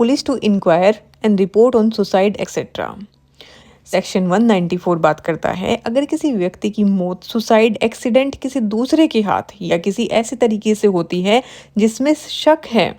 Police to inquire and report on suicide etcetera. Section 194 बात करता है अगर किसी व्यक्ति की मौत सुसाइड एक्सीडेंट किसी दूसरे के हाथ या किसी ऐसे तरीके से होती है जिसमें शक है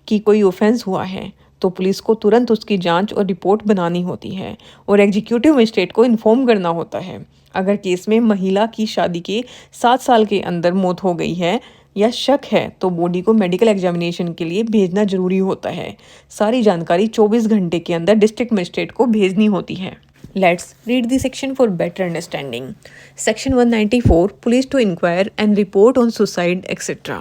कि कोई ऑफेंस हुआ है तो पुलिस को तुरंत उसकी जांच और रिपोर्ट बनानी होती है और एग्जीक्यूटिव मजिस्ट्रेट को इन्फॉर्म करना होता है। अगर केस में महिला की शादी के 7 साल के अंदर मौत हो गई है या शक है तो बॉडी को मेडिकल एग्जामिनेशन के लिए भेजना जरूरी होता है। सारी जानकारी 24 घंटे के अंदर डिस्ट्रिक्ट मजिस्ट्रेट को भेजनी होती है। Let's read the section for better understanding. Section 194 Police to inquire and report on suicide etc.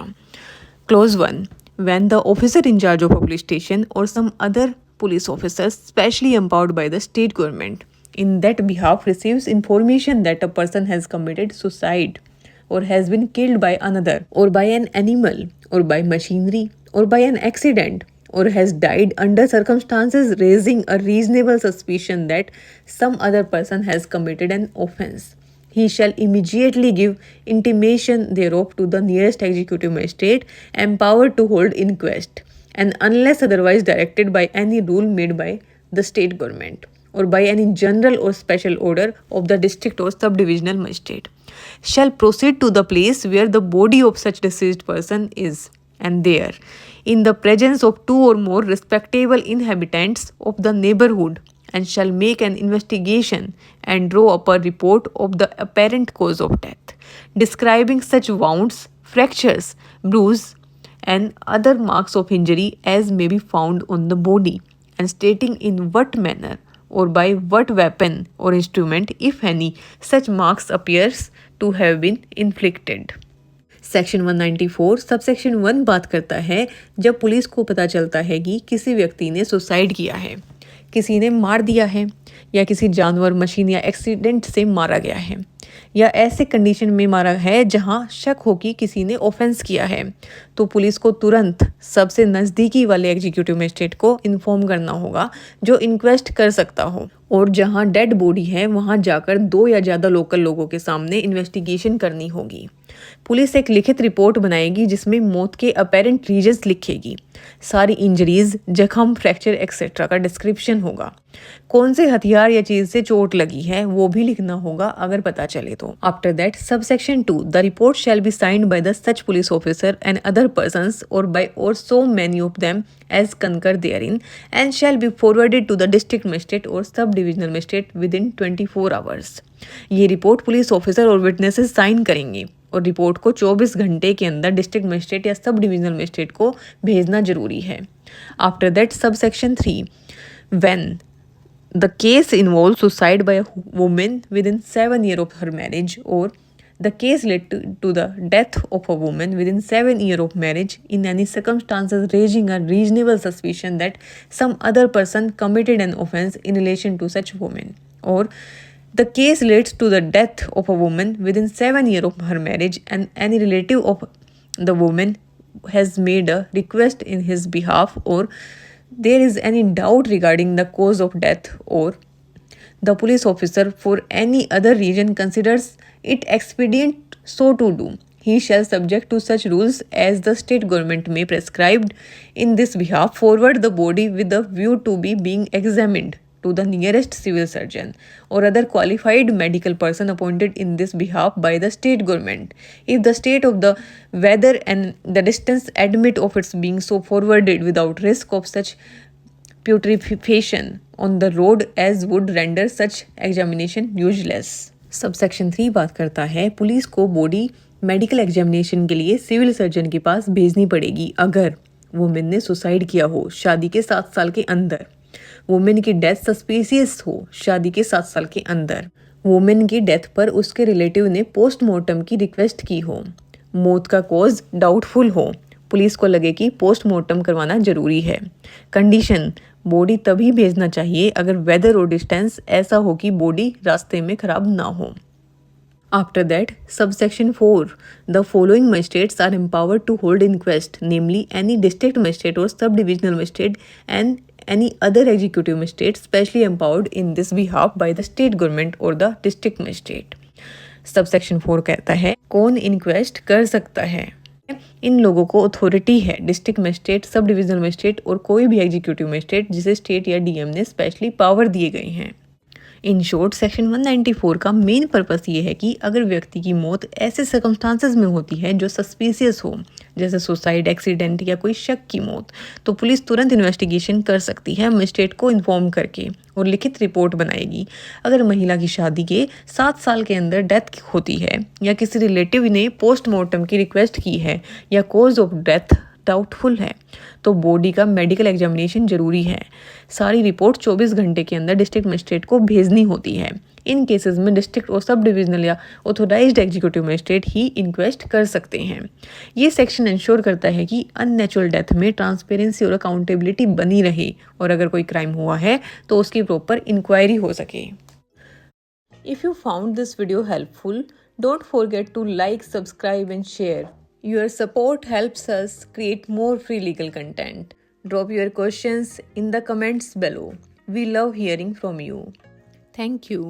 Clause 1 When the officer in charge of a police station or some other police officer specially empowered by the state government in that behalf receives information that a person has committed suicide or has been killed by another or by an animal or by machinery or by an accident or has died under circumstances raising a reasonable suspicion that some other person has committed an offence, he shall immediately give intimation thereof to the nearest executive magistrate empowered to hold inquest, and unless otherwise directed by any rule made by the state government or by any general or special order of the district or subdivisional magistrate, shall proceed to the place where the body of such deceased person is, and there, in the presence of 2 or more respectable inhabitants of the neighborhood, and shall make an investigation and draw up a report of the apparent cause of death, describing such wounds, fractures, bruises, and other marks of injury as may be found on the body, and stating in what manner or by what weapon or instrument, if any, such marks appears to have been inflicted. Section 194 subsection 1 बात करता है जब police को पता चलता है कि किसी व्यक्ति ने सुसाइड किया है, किसी ने मार दिया है या किसी जानवर, मशीन या एक्सीडेंट से मारा गया है या ऐसे कंडीशन में मारा है जहां शक हो कि किसी ने ऑफेंस किया है, तो पुलिस को तुरंत सबसे नज़दीकी वाले एग्जीक्यूटिव मजिस्ट्रेट को इन्फॉर्म करना होगा जो इंक्वेस्ट कर सकता हो, और जहां डेड बॉडी है वहां जाकर 2 या ज़्यादा लोकल लोगों के सामने इन्वेस्टिगेशन करनी होगी। पुलिस एक लिखित रिपोर्ट बनाएगी जिसमें मौत के अपेरेंट रीजन्स लिखेगी, सारी इंजरीज, जख्म, फ्रैक्चर एक्सेट्रा का डिस्क्रिप्शन होगा, कौन से हथियार या चीज से चोट लगी है वो भी लिखना होगा अगर पता चले तो। After that subsection 2 the report shall be signed by the such police officer and other persons और बाय और so many of them as concur therein and shall be forwarded to the district magistrate or sub divisional magistrate within 24 hours. ये report police officer और witnesses sign करेंगे और report को 24 घंटे के अंदर डिस्ट्रिक्ट मजिस्ट्रेट या सब डिविजनल मजिस्ट्रेट को भेजना जरूरी है। After that subsection 3 when the case involve suicide bye a woman with in 7 years of her marriage or the case led to the death of a woman within 7 years of marriage in any circumstances raising a reasonable suspicion that some other person committed an offence in relation to such woman, or the case leads to the death of a woman within 7 years of her marriage and any relative of the woman has made a request in his behalf, or there is any doubt regarding the cause of death, or the police officer for any other reason considers it expedient so to do, he shall subject to such rules as the state government may prescribed in this behalf forward the body with a view to be being examined to the nearest civil surgeon or other qualified medical person appointed in this behalf by the state government, if the state of the weather and the distance admit of its being so forwarded without risk of such putrefaction on the road as would render such examination useless. Subsection 3 बात करता है police को body medical examination के लिए civil surgeon के पास भेजनी पड़ेगी अगर वुमेन ने सुसाइड किया हो शादी के 7 साल के अंदर, वुमेन की डेथ सस्पिशियस हो शादी के 7 साल के अंदर, वुमेन की डेथ पर उसके रिलेटिव ने पोस्टमार्टम की रिक्वेस्ट की हो, मौत का कॉज डाउटफुल हो, पुलिस को लगे कि पोस्टमार्टम करवाना जरूरी है। कंडीशन बॉडी तभी भेजना चाहिए अगर वेदर और डिस्टेंस ऐसा हो कि बॉडी रास्ते में खराब ना हो। After that, subsection 4, the following magistrates are empowered to hold inquest, namely any district magistrate or subdivisional magistrate and any other executive magistrate specially empowered in this behalf by the state government or the district magistrate. Subsection 4 कहता है कौन inquest कर सकता है। इन लोगों को authority है district magistrate, sub divisional magistrate और कोई भी एग्जीक्यूटिव मजिस्ट्रेट जिसे स्टेट या डीएम ने स्पेशली पावर दिए गए हैं। इन शॉर्ट सेक्शन 194 का मेन पर्पस ये है कि अगर व्यक्ति की मौत ऐसे सर्कमस्टांसेस में होती है जो सस्पिशियस हो, जैसे सुसाइड, एक्सीडेंट या कोई शक की मौत, तो पुलिस तुरंत इन्वेस्टिगेशन कर सकती है मजिस्ट्रेट को इन्फॉर्म करके और लिखित रिपोर्ट बनाएगी। अगर महिला की शादी के 7 साल के अंदर डेथ होती है या किसी रिलेटिव ने पोस्टमार्टम की रिक्वेस्ट की है या कॉज ऑफ डेथ डाउटफुल है, तो बॉडी का मेडिकल एग्जामिनेशन जरूरी है। सारी रिपोर्ट 24 घंटे के अंदर डिस्ट्रिक्ट मजिस्ट्रेट को भेजनी होती है। इन केसेस में डिस्ट्रिक्ट और सब डिविजनल या ऑथोराइज्ड एग्जीक्यूटिव मजिस्ट्रेट ही इंक्वेस्ट कर सकते हैं। ये सेक्शन इंश्योर करता है कि अननेचुरल डेथ में ट्रांसपेरेंसी और अकाउंटेबिलिटी बनी रहे और अगर कोई क्राइम हुआ है तो उसकी प्रॉपर इंक्वायरी हो सके। If you found this video helpful, don't forget to like, subscribe and share. Your support helps us create more free legal content. Drop your questions in the comments below. We love hearing from you. Thank you.